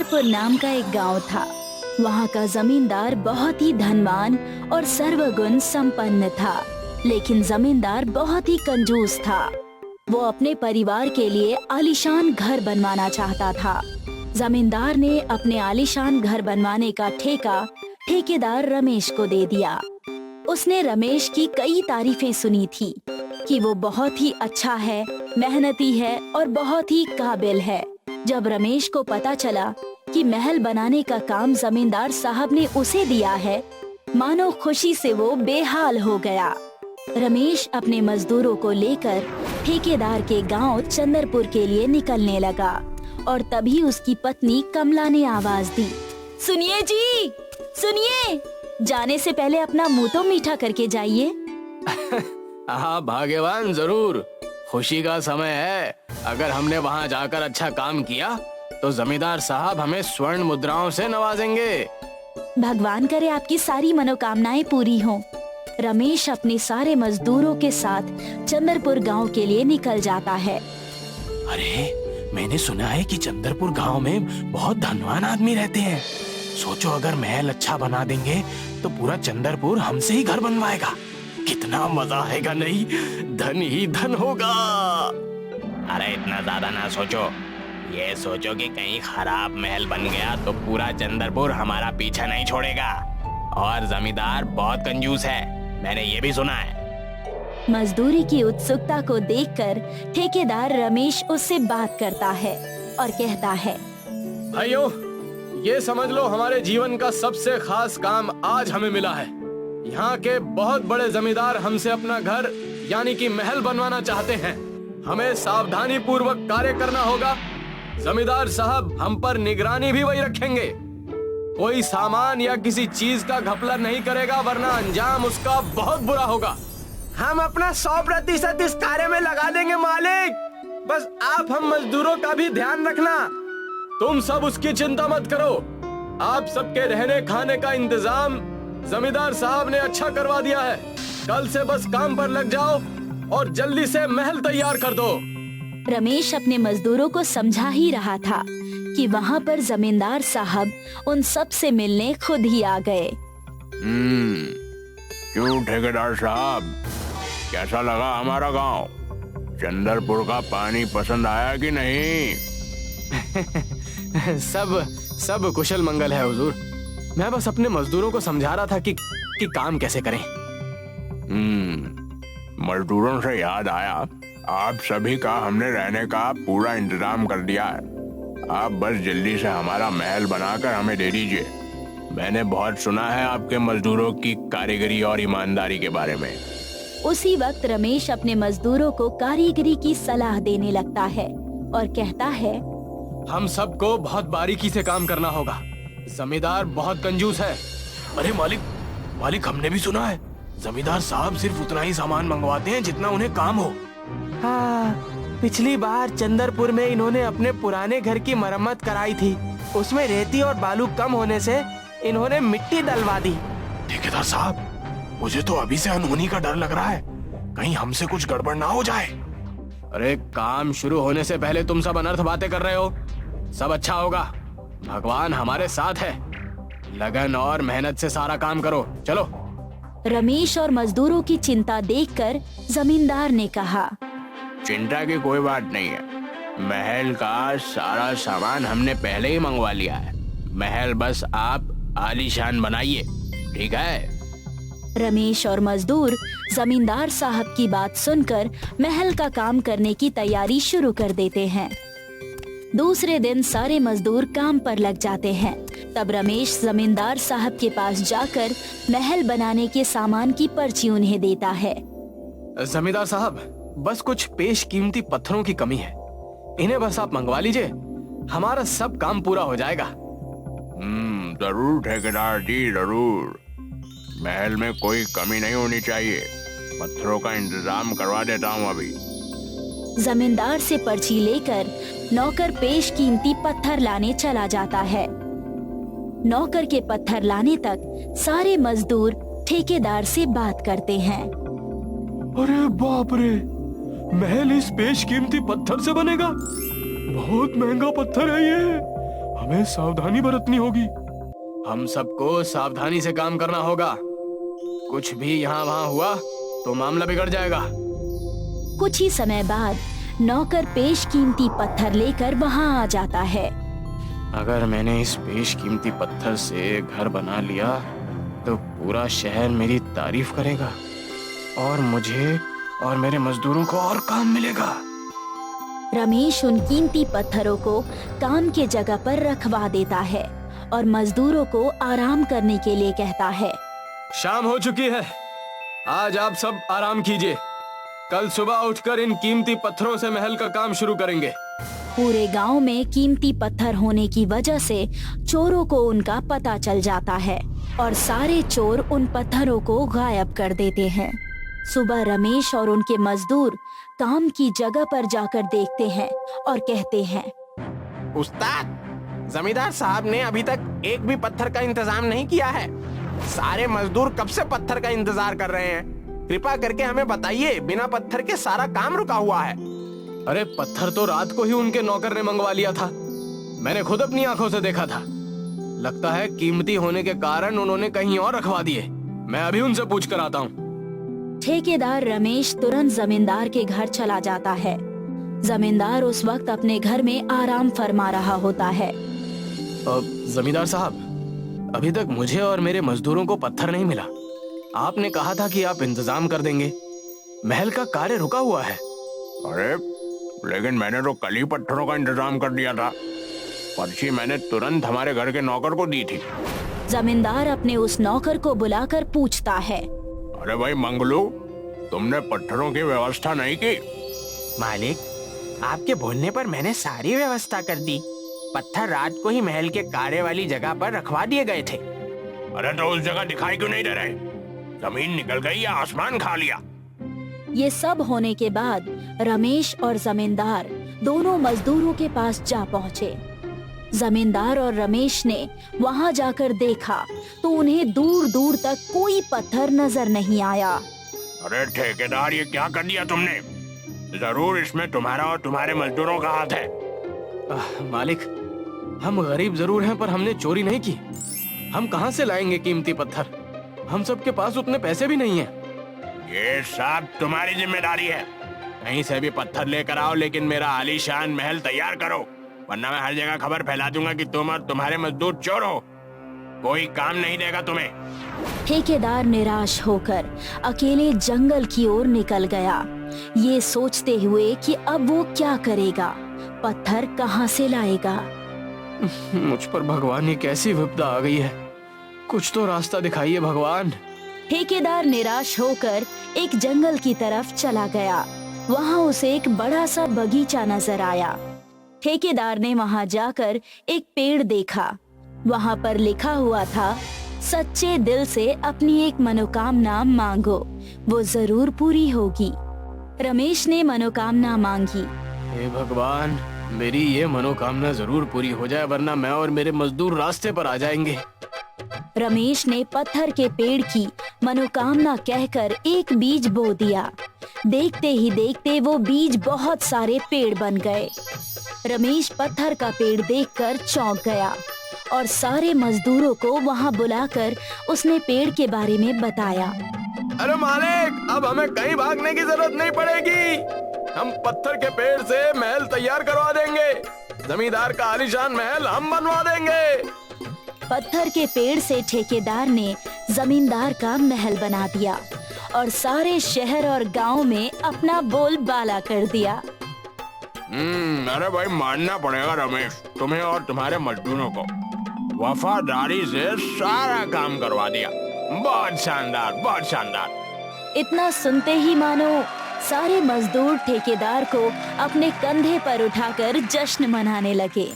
चंद्रपुर नाम का एक गांव था। वहाँ का जमींदार बहुत ही धनवान और सर्वगुण संपन्न था, लेकिन जमींदार बहुत ही कंजूस था। वो अपने परिवार के लिए आलीशान घर बनवाना चाहता था। जमींदार ने अपने आलीशान घर बनवाने का ठेका ठेकेदार रमेश को दे दिया। उसने रमेश की कई तारीफें सुनी थी कि वो बहुत ही अच्छा है, मेहनती है और बहुत ही काबिल है। जब रमेश को पता चला कि महल बनाने का काम जमींदार साहब ने उसे दिया है, मानो खुशी से वो बेहाल हो गया। रमेश अपने मजदूरों को लेकर ठेकेदार के गांव चंद्रपुर के लिए निकलने लगा और तभी उसकी पत्नी कमला ने आवाज दी, सुनिए जी, सुनिए, जाने से पहले अपना मुंह तो मीठा करके जाइए। हाँ भाग्यवान, जरूर, खुशी का समय है। अगर हमने वहाँ जाकर अच्छा काम किया तो जमींदार साहब हमें स्वर्ण मुद्राओं से नवाजेंगे। भगवान करे आपकी सारी मनोकामनाएं पूरी हों। रमेश अपने सारे मजदूरों के साथ चंद्रपुर गांव के लिए निकल जाता है। अरे, मैंने सुना है कि चंद्रपुर गांव में बहुत धनवान आदमी रहते हैं। सोचो, अगर महल अच्छा बना देंगे तो पूरा चंद्रपुर हमसे ही घर बनवाएगा। कितना मजा आएगा, नहीं? धन ही धन होगा। अरे इतना ज्यादा ना सोचो, ये सोचो कि कहीं खराब महल बन गया तो पूरा चंद्रपुर हमारा पीछा नहीं छोड़ेगा। और जमींदार बहुत कंजूस है, मैंने ये भी सुना है। मजदूरी की उत्सुकता को देखकर ठेकेदार रमेश उससे बात करता है और कहता है, भाइयों, ये समझ लो हमारे जीवन का सबसे खास काम आज हमें मिला है। यहाँ के बहुत बड़े जमींदार हमसे अपना घर यानी कि महल बनवाना चाहते हैं। हमें सावधानी पूर्वक कार्य करना होगा। जमींदार साहब हम पर निगरानी भी वही रखेंगे। कोई सामान या किसी चीज का घपला नहीं करेगा, वरना अंजाम उसका बहुत बुरा होगा। हम अपना 100% इस कार्य में लगा देंगे मालिक। बस आप हम मजदूरों का भी ध्यान रखना। तुम सब उसकी चिंता मत करो। आप सबके रहने खाने का इंतजाम जमींदार साहब ने अच्छा करवा दिया है। कल से बस काम पर लग जाओ और जल्दी से महल तैयार कर दो। रमेश अपने मजदूरों को समझा ही रहा था कि वहाँ पर जमींदार साहब उन सब से मिलने खुद ही आ गए। क्यों ठेकेदार साहब, कैसा लगा हमारा गांव? चंद्रपुर का पानी पसंद आया कि नहीं? सब कुशल मंगल है हुजूर। मैं बस अपने मजदूरों को समझा रहा था कि काम कैसे करें। मजदूरों से याद आया, आप सभी का हमने रहने का पूरा इंतजाम कर दिया है। आप बस जल्दी से हमारा महल बनाकर हमें दे दीजिए। मैंने बहुत सुना है आपके मजदूरों की कारीगरी और ईमानदारी के बारे में। उसी वक्त रमेश अपने मजदूरों को कारीगरी की सलाह देने लगता है और कहता है, हम सबको बहुत बारीकी से काम करना होगा। जमींदार बहुत कंजूस है। अरे मालिक, हमने भी सुना है जमींदार साहब सिर्फ उतना ही सामान मंगवाते हैं जितना उन्हें काम हो। हाँ, पिछली बार चंद्रपुर में इन्होंने अपने पुराने घर की मरम्मत कराई थी। उसमें रेती और बालू कम होने से इन्होंने मिट्टी डलवा दी। ठेकेदार साहब, मुझे तो अभी से अनहोनी का डर लग रहा है। कहीं हमसे कुछ गड़बड़ ना हो जाए। अरे काम शुरू होने से पहले तुम सब अनर्थ बातें कर रहे हो। सब अच्छा होगा, भगवान हमारे साथ है। लगन और मेहनत से सारा काम करो, चलो। रमेश और मजदूरों की चिंता देखकर जमींदार ने कहा, चिंता की कोई बात नहीं है। महल का सारा सामान हमने पहले ही मंगवा लिया है। महल बस आप आलीशान बनाइए, ठीक है? रमेश और मजदूर जमींदार साहब की बात सुनकर महल का काम करने की तैयारी शुरू कर देते हैं। दूसरे दिन सारे मजदूर काम पर लग जाते हैं। तब रमेश जमींदार साहब के पास जाकर महल बनाने के सामान की पर्ची उन्हें देता है। जमींदार साहब, बस कुछ पेश कीमती पत्थरों की कमी है। इन्हें बस आप मंगवा लीजिए, हमारा सब काम पूरा हो जाएगा। जरूर ठेकेदार जी, जरूर। महल में कोई कमी नहीं होनी चाहिए। पत्थरों का इंतजाम करवा देता हूँ अभी। जमींदार से पर्ची लेकर नौकर पेश कीमती पत्थर लाने चला जाता है। नौकर के पत्थर लाने तक सारे मजदूर ठेकेदार से बात करते हैं। अरे बाप रे, महल इस पेश कीमती पत्थर से बनेगा? बहुत महंगा पत्थर है ये। हमें सावधानी बरतनी होगी। हम सबको सावधानी से काम करना होगा। कुछ भी यहाँ वहाँ हुआ तो मामला बिगड़ जाएगा। कुछ ही समय बाद नौकर पेशकीमती पत्थर लेकर वहाँ आ जाता है। अगर मैंने इस बेशकीमती पत्थर से घर बना लिया तो पूरा शहर मेरी तारीफ करेगा और मुझे और मेरे मजदूरों को और काम मिलेगा। रमेश उन कीमती पत्थरों को काम के जगह पर रखवा देता है और मजदूरों को आराम करने के लिए कहता है। शाम हो चुकी है, आज आप सब आराम कीजिए। कल सुबह उठकर इन कीमती पत्थरों से महल का काम शुरू करेंगे। पूरे गांव में कीमती पत्थर होने की वजह से चोरों को उनका पता चल जाता है और सारे चोर उन पत्थरों को गायब कर देते हैं। सुबह रमेश और उनके मजदूर काम की जगह पर जाकर देखते हैं और कहते हैं, उस्ताद, जमींदार साहब ने अभी तक एक भी पत्थर का इंतजाम नहीं किया है। सारे मजदूर कब से पत्थर का इंतजार कर रहे हैं। कृपा करके हमें बताइए, बिना पत्थर के सारा काम रुका हुआ है। अरे पत्थर तो रात को ही उनके नौकर ने मंगवा लिया था। मैंने खुद अपनी आंखों से देखा था। लगता है कीमती होने के कारण उन्होंने कहीं और रखवा दिए। मैं अभी उनसे पूछ कर आता हूँ। ठेकेदार रमेश तुरंत जमींदार के घर चला जाता है। जमींदार उस वक्त अपने घर में आराम फरमा रहा होता है। जमींदार साहब, अभी तक मुझे और मेरे मजदूरों को पत्थर नहीं मिला। आपने कहा था कि आप इंतजाम कर देंगे। महल का कार्य रुका हुआ है। अरे लेकिन मैंने तो कल ही पत्थरों का इंतजाम कर दिया था। पर्ची मैंने तुरंत हमारे घर के नौकर को दी थी। जमींदार अपने उस नौकर को बुलाकर पूछता है, अरे भाई मंगलू, तुमने पत्थरों की व्यवस्था नहीं की? मालिक, आपके बोलने पर मैंने सारी व्यवस्था कर दी। पत्थर रात को ही महल के कार्य वाली जगह पर रखवा दिए गए थे। अरे तो उस जगह दिखाई क्यों नहीं दे रहे? जमीन निकल गई या आसमान खा लिया? ये सब होने के बाद रमेश और जमींदार दोनों मजदूरों के पास जा पहुँचे। जमींदार और रमेश ने वहाँ जाकर देखा तो उन्हें दूर दूर तक कोई पत्थर नजर नहीं आया। अरे ठेकेदार, ये क्या कर दिया तुमने? जरूर इसमें तुम्हारा और तुम्हारे मजदूरों का हाथ है। मालिक, हम गरीब जरूर हैं पर हमने चोरी नहीं की। हम कहाँ से लाएंगे कीमती पत्थर? हम सबके पास उतने पैसे भी नहीं हैं। ये सब तुम्हारी जिम्मेदारी है। कहीं से भी पत्थर लेकर आओ, लेकिन मेरा आलीशान महल तैयार करो, वरना मैं हर जगह खबर फैला दूंगा कि तुम और तुम्हारे मजदूर चोर हो। कोई काम नहीं देगा तुम्हें। ठेकेदार निराश होकर अकेले जंगल की ओर निकल गया, ये सोचते हुए कि अब वो क्या करेगा, पत्थर कहाँ से लाएगा। मुझ पर भगवान, ये कैसी विपदा आ गई है। कुछ तो रास्ता दिखाइए भगवान। ठेकेदार निराश होकर एक जंगल की तरफ चला गया। वहाँ उसे एक बड़ा सा बगीचा नजर आया। ठेकेदार ने वहाँ जाकर एक पेड़ देखा। वहाँ पर लिखा हुआ था, सच्चे दिल से अपनी एक मनोकामना मांगो, वो जरूर पूरी होगी। रमेश ने मनोकामना मांगी। हे भगवान, मेरी ये मनोकामना जरूर पूरी हो जाए, वरना मैं और मेरे मजदूर रास्ते पर आ जाएंगे। रमेश ने पत्थर के पेड़ की मनोकामना कहकर एक बीज बो दिया। देखते ही देखते वो बीज बहुत सारे पेड़ बन गए। रमेश पत्थर का पेड़ देखकर चौंक गया और सारे मजदूरों को वहाँ बुलाकर उसने पेड़ के बारे में बताया। अरे मालिक, अब हमें कहीं भागने की जरूरत नहीं पड़ेगी। हम पत्थर के पेड़ से महल तैयार करवा देंगे। जमींदार का आलीशान महल हम बनवा देंगे। पत्थर के पेड़ से ठेकेदार ने जमींदार का महल बना दिया और सारे शहर और गांव में अपना बोलबाला कर दिया। अरे भाई, मानना पड़ेगा रमेश, तुम्हें और तुम्हारे मजदूरों को। वफादारी से सारा काम करवा दिया। बहुत शानदार, बहुत शानदार। इतना सुनते ही मानो सारे मजदूर ठेकेदार को अपने कंधे पर उठाकर जश्न मनाने लगे।